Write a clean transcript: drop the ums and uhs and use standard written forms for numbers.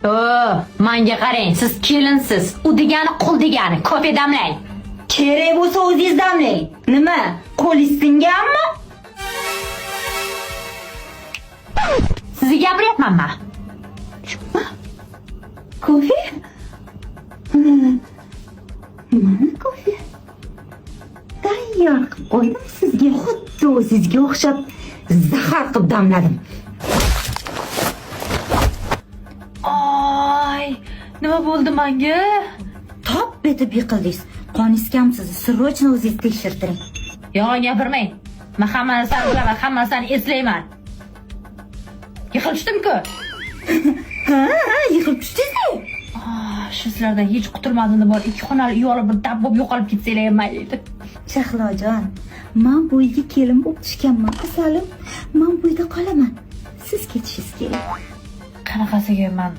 Menga qarang, siz kelinsiz. U degani qul degani. Kofe damlang. Kerak bo'lsa o'zingiz damlang. Nima? Qo'lingiz singanmi? Sizga gapiryapmanmi? Kofe? Mana kofe. Tayyor qilib qo'ydim sizga. Xuddi o'zingizga o'xshab zahar qilib damladim. Ay, nima bo'ldi menga? Top betib yiqildingiz. Qoningiz kam sizni. Sirrochni o'zingiz tekshirtiring. Yolg'on gapirmang. Men hamma narsani bilaman, hamma narsani eslayman. Yiqilishdim-ku. Ha, yiqilib tushdingizmi? Shu sizlardan hech qutulmadimda bor. Ikki xonali uy olib bir dab bo'lib yo'qolib ketsanglar ham mayli. Shahlojon, men bu uyga kelin bo'lib tushganman. Asalim, men bu uyda qolaman. Siz ketishingiz kerak. Qanaqasiga men